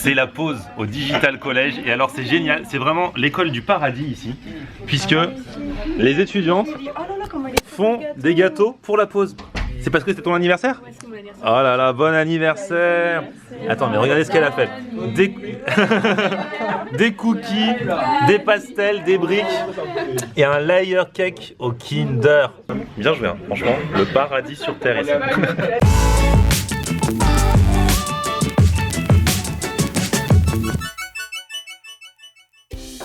C'est la pause au Digital College et alors c'est génial, c'est vraiment l'école du paradis ici, puisque les étudiantes font des gâteaux pour la pause. C'est parce que c'était ton anniversaire? Ouais, c'est mon anniversaire. Oh là là, bon anniversaire! Attends, mais regardez ce qu'elle a fait. Des... des cookies, des pastels, des briques et un layer cake au Kinder. Bien joué, hein. Franchement, le paradis sur terre ici.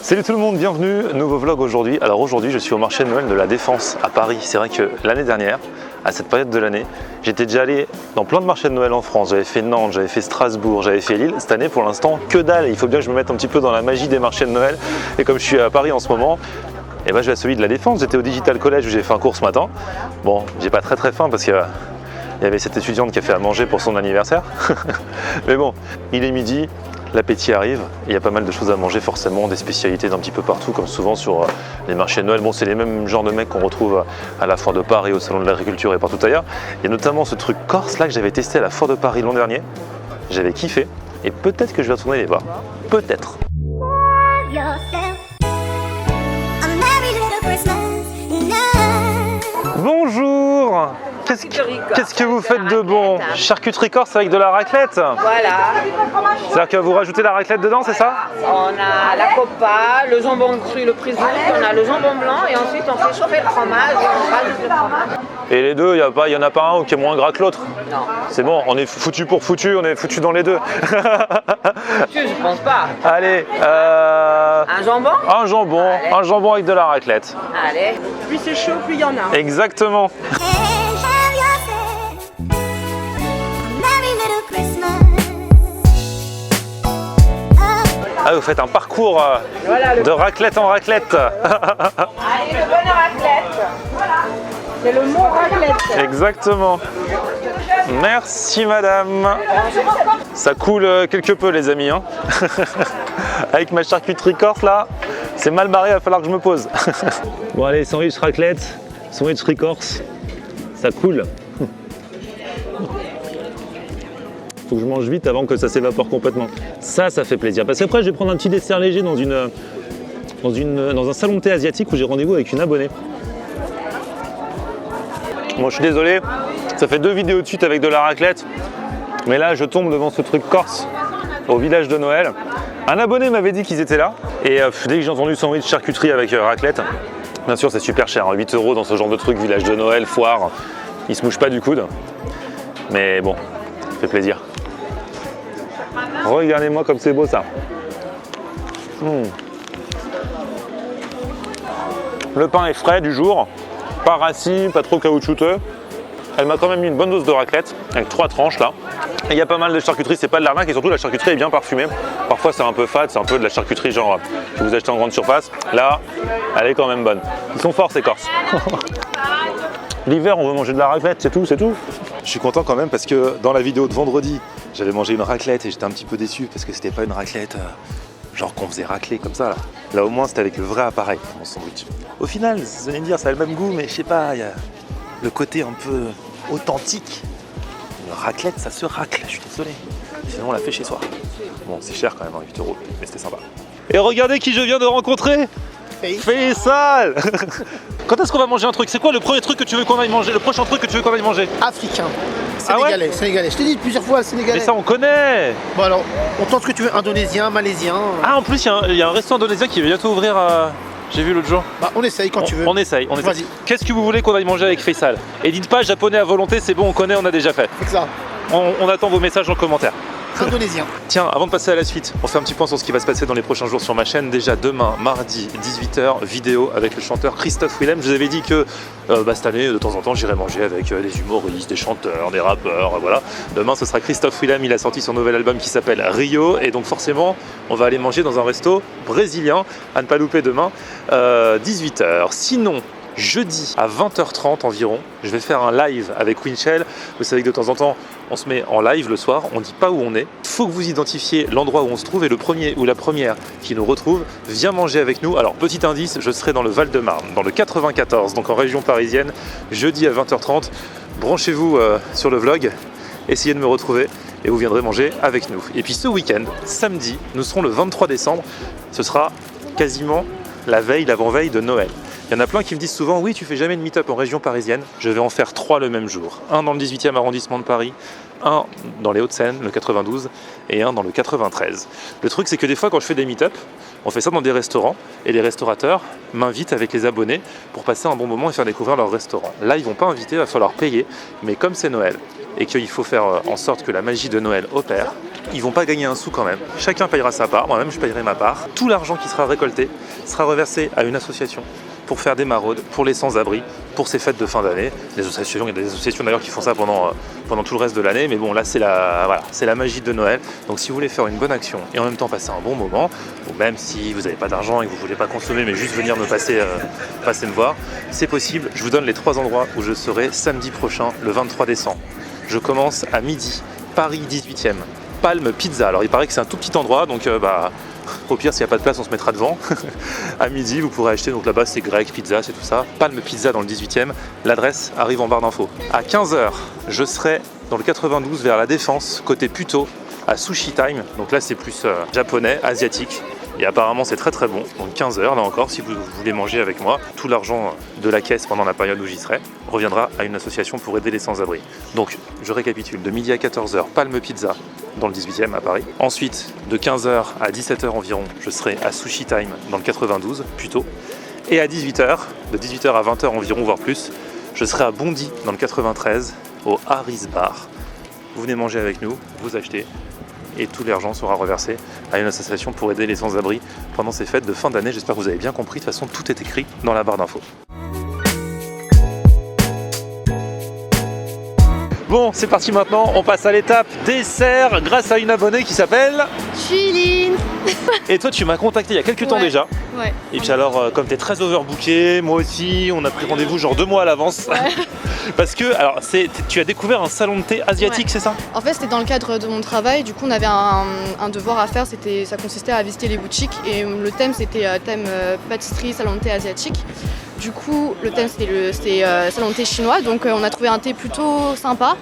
Salut tout le monde, bienvenue, nouveau vlog aujourd'hui. Alors aujourd'hui je suis au marché de Noël de la Défense à Paris. C'est vrai que l'année dernière, à cette période de l'année, j'étais déjà allé dans plein de marchés de Noël en France. J'avais fait Nantes, j'avais fait Strasbourg, j'avais fait Lille. Cette année pour l'instant que dalle. Il faut bien que je me mette un petit peu dans la magie des marchés de Noël. Et comme je suis à Paris en ce moment, et ben je vais à celui de la Défense. J'étais au Digital College où j'ai fait un cours ce matin. Bon, j'ai pas très faim parce que il y avait cette étudiante qui a fait à manger pour son anniversaire. Mais bon, il est midi. L'appétit arrive, il y a pas mal de choses à manger forcément, des spécialités d'un petit peu partout comme souvent sur les marchés de Noël. Bon, c'est les mêmes genres de mecs qu'on retrouve à la foire de Paris, au salon de l'agriculture et partout ailleurs. Et notamment ce truc corse là que j'avais testé à la foire de Paris l'an dernier. J'avais kiffé et peut-être que je vais retourner les voir. Peut-être. Bonjour. Qu'est-ce que vous faites de bon? Charcuterie corse avec de la raclette? Voilà. C'est-à-dire que vous rajoutez la raclette dedans, c'est ça? On a la copa, le jambon cru, le prisou, on a le jambon blanc et ensuite on fait chauffer le fromage et on rajoute le fromage. Et les deux, il y en a pas un qui est moins gras que l'autre? Non. C'est bon, on est foutu pour foutu, on est foutu dans les deux. Je pense pas. Allez, Un jambon? un jambon avec de la raclette. Allez. Plus c'est chaud, plus il y en a. Exactement. Ah, vous faites un parcours de raclette en raclette. Allez, le bon raclette. Voilà. C'est le mot raclette. Exactement. Merci madame. Ça coule quelque peu les amis. Hein. Avec ma charcuterie corse là, c'est mal barré, il va falloir que je me pose. Bon allez, sandwich raclette, sandwich corse, ça coule. Faut que je mange vite avant que ça s'évapore complètement. Ça fait plaisir. Parce qu'après, je vais prendre un petit dessert léger dans un salon de thé asiatique où j'ai rendez-vous avec une abonnée. Bon, je suis désolé, ça fait 2 vidéos de suite avec de la raclette. Mais là, je tombe devant ce truc corse au village de Noël. Un abonné m'avait dit qu'ils étaient là. Et dès que j'ai entendu sandwich charcuterie avec raclette, bien sûr, c'est super cher. 8 € dans ce genre de truc, village de Noël, foire. Ils se mouchent pas du coude. Mais bon, ça fait plaisir. Regardez-moi comme c'est beau ça. Le pain est frais du jour, pas rassis, pas trop caoutchouteux. Elle m'a quand même mis une bonne dose de raclette avec 3 tranches là. Et il y a pas mal de charcuterie, c'est pas de l'arnaque et surtout la charcuterie est bien parfumée. Parfois c'est un peu fade, c'est un peu de la charcuterie genre que vous achetez en grande surface. Là, elle est quand même bonne. Ils sont forts ces Corses. L'hiver on veut manger de la raclette, c'est tout, c'est tout. Je suis content quand même parce que dans la vidéo de vendredi, j'avais mangé une raclette et j'étais un petit peu déçu parce que c'était pas une raclette genre qu'on faisait racler comme ça là. Là au moins c'était avec le vrai appareil, mon sandwich. Au final, vous allez me dire ça a le même goût mais je sais pas, il y a le côté un peu authentique. Une raclette ça se racle, je suis désolé. Sinon on l'a fait chez soi. Bon c'est cher quand même, 8 €, mais c'était sympa. Et regardez qui je viens de rencontrer! Faisal. Quand est-ce qu'on va manger un truc? C'est quoi le premier truc que tu veux qu'on aille manger? Le prochain truc que tu veux qu'on aille manger? Africain. Sénégalais, sénégalais. Je t'ai dit plusieurs fois sénégalais. Mais ça on connaît. Bon alors, on tente ce que tu veux, indonésien, malaisien. Ah en plus il y a un restaurant indonésien qui va bientôt ouvrir j'ai vu l'autre jour. Bah on essaye quand tu veux. On essaye. Vas-y. Qu'est-ce que vous voulez qu'on aille manger avec Faisal? Et dites pas japonais à volonté, c'est bon, on connaît, on a déjà fait. C'est ça. On attend vos messages en commentaire. Indonésien. Tiens, avant de passer à la suite, on fait un petit point sur ce qui va se passer dans les prochains jours sur ma chaîne. Déjà demain, mardi, 18 h, vidéo avec le chanteur Christophe Willem. Je vous avais dit que cette année, de temps en temps, j'irai manger avec des humoristes, des chanteurs, des rappeurs, voilà. Demain, ce sera Christophe Willem. Il a sorti son nouvel album qui s'appelle Rio. Et donc forcément, on va aller manger dans un resto brésilien, à ne pas louper demain, 18 h. Sinon, jeudi à 20 h 30 environ, je vais faire un live avec Winchell. Vous savez que de temps en temps, on se met en live le soir, on ne dit pas où on est. Il faut que vous identifiez l'endroit où on se trouve et le premier ou la première qui nous retrouve vient manger avec nous. Alors petit indice, je serai dans le Val-de-Marne, dans le 94, donc en région parisienne, jeudi à 20 h 30. Branchez-vous sur le vlog, essayez de me retrouver et vous viendrez manger avec nous. Et puis ce week-end, samedi, nous serons le 23 décembre, ce sera quasiment la veille, l'avant-veille de Noël. Il y en a plein qui me disent souvent, oui, tu fais jamais de meet-up en région parisienne. Je vais en faire 3 le même jour. Un dans le 18e arrondissement de Paris, un dans les Hauts-de-Seine, le 92, et un dans le 93. Le truc, c'est que des fois, quand je fais des meet-up, on fait ça dans des restaurants, et les restaurateurs m'invitent avec les abonnés pour passer un bon moment et faire découvrir leur restaurant. Là, ils vont pas inviter, il va falloir payer, mais comme c'est Noël, et qu'il faut faire en sorte que la magie de Noël opère, ils vont pas gagner un sou quand même. Chacun payera sa part, moi-même je payerai ma part. Tout l'argent qui sera récolté sera reversé à une association pour faire des maraudes, pour les sans-abri, pour ces fêtes de fin d'année. Il y a des associations d'ailleurs qui font ça pendant tout le reste de l'année, mais bon là c'est la magie de Noël. Donc si vous voulez faire une bonne action et en même temps passer un bon moment, ou même si vous n'avez pas d'argent et que vous ne voulez pas consommer mais juste venir passer me voir, c'est possible. Je vous donne les 3 endroits où je serai samedi prochain, le 23 décembre. Je commence à midi, Paris 18e, Palme Pizza. Alors il paraît que c'est un tout petit endroit, donc au pire s'il n'y a pas de place on se mettra devant. À midi vous pourrez acheter, donc là-bas c'est grec, pizza, c'est tout ça. Palme Pizza dans le 18e, l'adresse arrive en barre d'infos. À 15h, je serai dans le 92 vers la Défense, côté Puto, à Sushi Time. Donc là c'est plus japonais, asiatique. Et apparemment c'est très très bon, donc 15h là encore, si vous voulez manger avec moi, tout l'argent de la caisse pendant la période où j'y serai reviendra à une association pour aider les sans-abri. Donc je récapitule, de midi à 14h, Palme Pizza dans le 18e à Paris. Ensuite, de 15h à 17h environ, je serai à Sushi Time dans le 92, plutôt. Et à 18h, de 18h à 20h environ, voire plus, je serai à Bondy dans le 93, au Harris Bar. Vous venez manger avec nous, vous achetez, et tout l'argent sera reversé à une association pour aider les sans-abri pendant ces fêtes de fin d'année. J'espère que vous avez bien compris, de toute façon tout est écrit dans la barre d'infos. Bon, c'est parti maintenant, on passe à l'étape dessert grâce à une abonnée qui s'appelle Chiline. Et toi tu m'as contacté il y a quelques temps déjà. Ouais. Et puis alors, comme t'es très overbooké, moi aussi, on a pris rendez-vous genre 2 mois à l'avance. Ouais. Parce que, alors, tu as découvert un salon de thé asiatique, c'est ça? En fait, c'était dans le cadre de mon travail. Du coup, on avait un devoir à faire. Ça consistait à visiter les boutiques. Et le thème, c'était thème pâtisserie, salon de thé asiatique. Du coup, le thème, c'était salon de thé chinois. Donc, on a trouvé un thé plutôt sympa.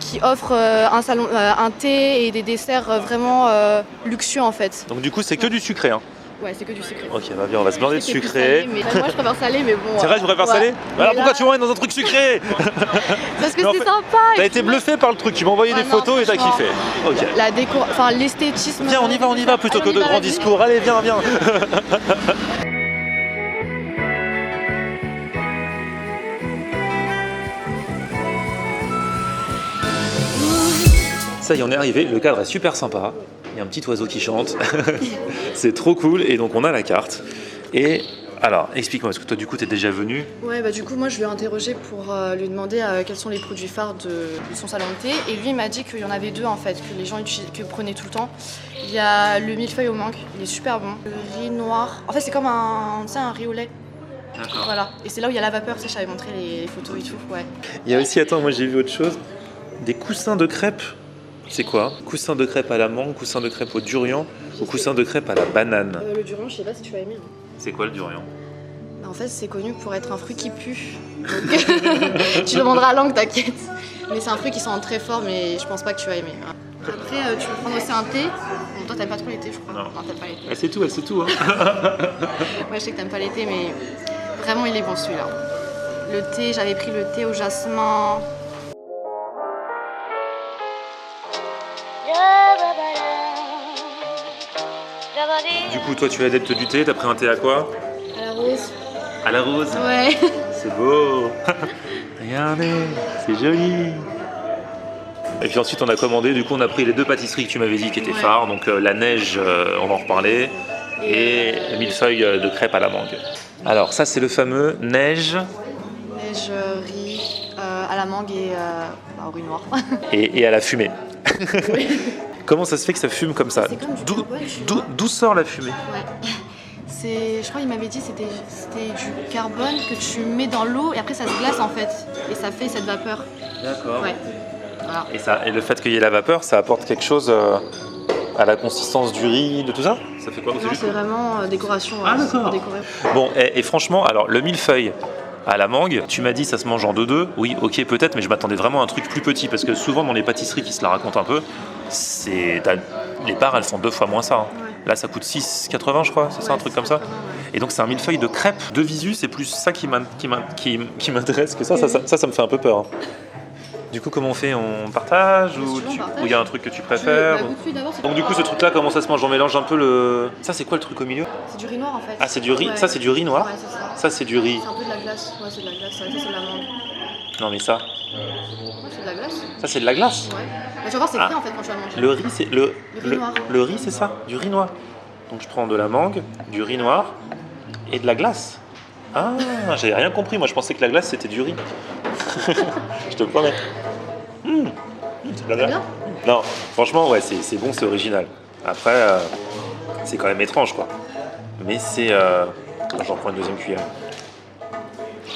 Qui offre un thé et des desserts vraiment luxueux en fait. Donc du coup c'est que du sucré hein? Ouais, c'est que du sucré. Ok, bah bien, on va se blinder de sucré. Salé, mais moi je préfère salé, mais bon. C'est vrai, je préfère salé? Alors pourquoi tu m'envoies dans un truc sucré? Parce que c'est sympa. T'as été bluffé par le truc, tu m'as envoyé des photos et t'as kiffé. Ok. La déco, enfin l'esthétisme. Viens, on y va plutôt que de grands discours. Allez, viens. Ça y est, on est arrivé, le cadre est super sympa, il y a un petit oiseau qui chante, c'est trop cool, et donc on a la carte. Et alors, explique-moi, parce que toi du coup t'es déjà venu. Ouais, bah du coup moi je lui ai interrogé pour lui demander quels sont les produits phares de son salon de thé, et lui il m'a dit qu'il y en avait 2 en fait, que les gens prenaient tout le temps. Il y a le millefeuille au mangue, il est super bon. Le riz noir, en fait c'est comme un riz au lait. D'accord. Voilà, et c'est là où il y a la vapeur, je t'avais montré les photos et tout, ouais. Il y a aussi, attends, moi j'ai vu autre chose, des coussins de crêpes. C'est quoi? Coussin de crêpes à la mangue, coussin de crêpes au durian ou coussin de crêpes à la banane? Le durian, je sais pas si tu vas aimer. C'est quoi le durian? En fait, c'est connu pour être un fruit qui pue. Donc, tu demanderas à langue, t'inquiète. Mais c'est un fruit qui sent très fort, mais je pense pas que tu vas aimer. Après, tu peux prendre aussi un thé. Bon, toi, t'aimes pas trop l'été, je crois. Non, t'aimes pas l'été. Elle sait tout, hein. Ouais, je sais que t'aimes pas l'été, mais vraiment, il est bon celui-là. Le thé, j'avais pris le thé au jasmin. Du coup, toi, tu es adepte du thé, t'as pris un thé à quoi? À la rose. À la rose? Ouais. C'est beau. Regardez, c'est joli. Et puis ensuite, on a commandé, du coup, on a pris les 2 pâtisseries que tu m'avais dit qui étaient phares, donc la neige, on va en reparler, et le millefeuille de crêpes à la mangue. Alors, ça, c'est le fameux neige. Neige, riz, à la mangue et au riz noir. et à la fumée. Oui. Comment ça se fait que ça fume comme ça? D'où sort la fumée? Ouais. Je crois qu'il m'avait dit c'était du carbone que tu mets dans l'eau et après ça se glace en fait. Et ça fait cette vapeur. D'accord. Ouais. Voilà. Et le fait qu'il y ait la vapeur, ça apporte quelque chose à la consistance du riz, de tout ça? Ça fait quoi? Non, c'est vraiment décoration. Ah d'accord. Décorer. Bon, et franchement, alors le millefeuille, à la mangue. Tu m'as dit ça se mange en 2-2. Oui, ok, peut-être, mais je m'attendais vraiment à un truc plus petit parce que souvent dans les pâtisseries qui se la racontent un peu, les parts elles font 2 fois moins ça. Hein. Ouais. Là ça coûte 6,80 je crois, c'est ça un truc comme ça. Ouais. Et donc c'est un millefeuille de crêpes de visu, c'est plus ça qui m'intéresse que ça me fait un peu peur. Hein. Du coup comment on fait? On partage ou il y a un truc que tu préfères? Donc du coup ce truc là comment ça se mange? On mélange un peu le... Ça c'est quoi le truc au milieu? C'est du riz noir en fait. Ah c'est du riz, ouais. Ça c'est du riz noir? Ouais, c'est ça. Ça c'est du riz. C'est un peu de la glace, ouais c'est de la glace, ça c'est de la mangue. Non mais ça? Ouais c'est de la glace. Ça c'est de la glace? Ouais. Bah, tu vas voir c'est écrit en fait quand tu vas manger. Le riz c'est riz noir. Le riz c'est ça, du riz noir. Donc je prends de la mangue, du riz noir et de la glace. Ah, j'avais rien compris, moi je pensais que la glace c'était du riz. Je te promets. C'est de la glace. bien? Non, franchement ouais c'est bon, c'est original. Après c'est quand même étrange quoi. Mais c'est... J'en prends une deuxième cuillère.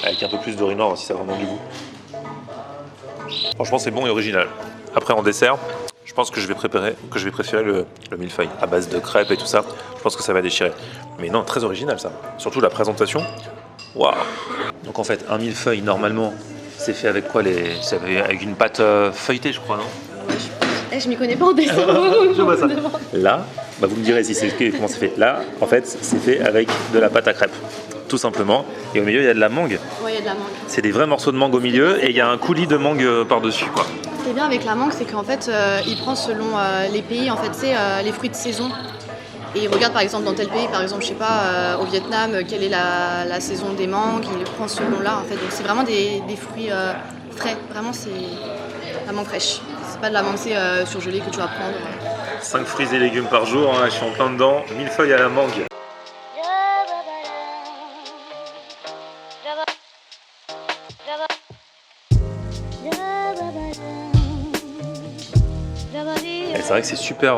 Avec un peu plus de riz noir aussi, ça a vraiment du goût. Franchement c'est bon et original. Après en dessert, je pense que je vais préférer le millefeuille à base de crêpes et tout ça. Je pense que ça va déchirer. Mais non, très original ça. Surtout la présentation. Waouh. Donc en fait, un millefeuille normalement, c'est fait avec quoi c'est avec une pâte feuilletée, je crois, non? Je m'y connais pas en dessin. Je vois ça. Là, bah vous me direz si comment c'est fait. Là, en fait, c'est fait avec de la pâte à crêpes, tout simplement. Et au milieu, il y a de la mangue. Ouais, il y a de la mangue. C'est des vrais morceaux de mangue au milieu et il y a un coulis de mangue par-dessus, quoi. Ce qui est bien avec la mangue, c'est qu'en fait, il prend selon les pays, en fait, c'est les fruits de saison. Et il regarde par exemple dans tel pays, par exemple, je sais pas, au Vietnam, quelle est la saison des mangues, il les prend selon là, en fait. Donc c'est vraiment des fruits frais. Vraiment, c'est la mangue fraîche. C'est pas de la mangue surgelée que tu vas prendre. 5 fruits et légumes par jour, hein, je suis en plein dedans. Millefeuille à la mangue. Et c'est vrai que c'est super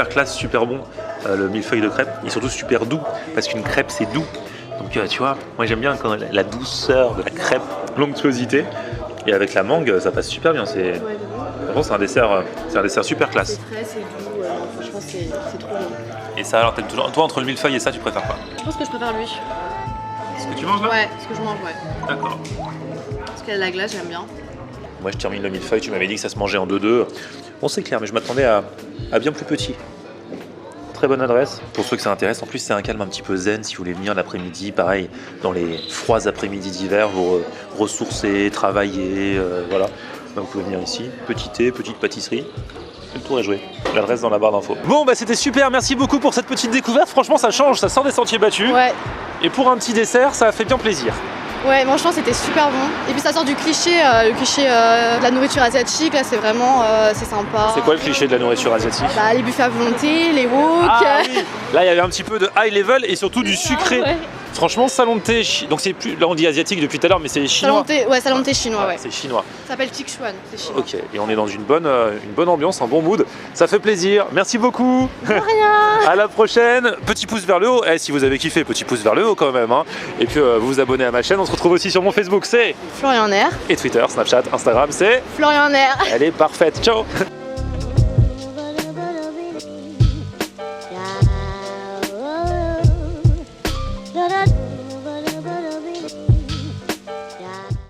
classe, super bon le millefeuille de crêpes et surtout super doux parce qu'une crêpe c'est doux. Donc tu vois, moi j'aime bien quand la douceur de la crêpe, l'onctuosité et avec la mangue ça passe super bien. Franchement c'est un dessert super classe. C'est frais, c'est doux, franchement c'est trop bon. Et ça alors toi entre le millefeuille et ça tu préfères quoi? Je pense que je préfère lui. Ce que tu manges là? Ouais, ce que je mange, ouais. D'accord. Parce qu'il y a de la glace, j'aime bien. Moi je termine le millefeuille, tu m'avais dit que ça se mangeait en 2-2. Bon c'est clair mais je m'attendais à bien plus petit. Très bonne adresse. Pour ceux que ça intéresse, en plus c'est un calme un petit peu zen si vous voulez venir l'après-midi, pareil, dans les froids après-midi d'hiver, vous ressourcer, travailler, voilà. Donc vous pouvez venir ici, petit thé, petite pâtisserie, le tour est joué. L'adresse dans la barre d'infos. Bon bah c'était super, merci beaucoup pour cette petite découverte, franchement ça change, ça sort des sentiers battus. Ouais. Et pour un petit dessert, ça a fait bien plaisir. Ouais, franchement c'était super bon. Et puis ça sort du cliché, le cliché de la nourriture asiatique, là c'est vraiment, c'est sympa. C'est quoi le cliché de la nourriture asiatique? Bah les buffets à volonté, les wok. Ah oui. Là il y avait un petit peu de high level et surtout du sucré. Ouais. Franchement, salon de thé, donc c'est plus, là on dit asiatique depuis tout à l'heure, mais c'est chinois. Salon de thé chinois, ouais. C'est chinois. Ça s'appelle Sichuan, c'est chinois. Ok, et on est dans une bonne ambiance, un bon mood. Ça fait plaisir, merci beaucoup. De rien. À la prochaine. Petit pouce vers le haut. Si vous avez kiffé, petit pouce vers le haut quand même. Hein. Et puis vous vous abonnez à ma chaîne. On se retrouve aussi sur mon Facebook, c'est Florian Nair. et Twitter, Snapchat, Instagram, c'est Florian Nair. Elle est parfaite. Ciao.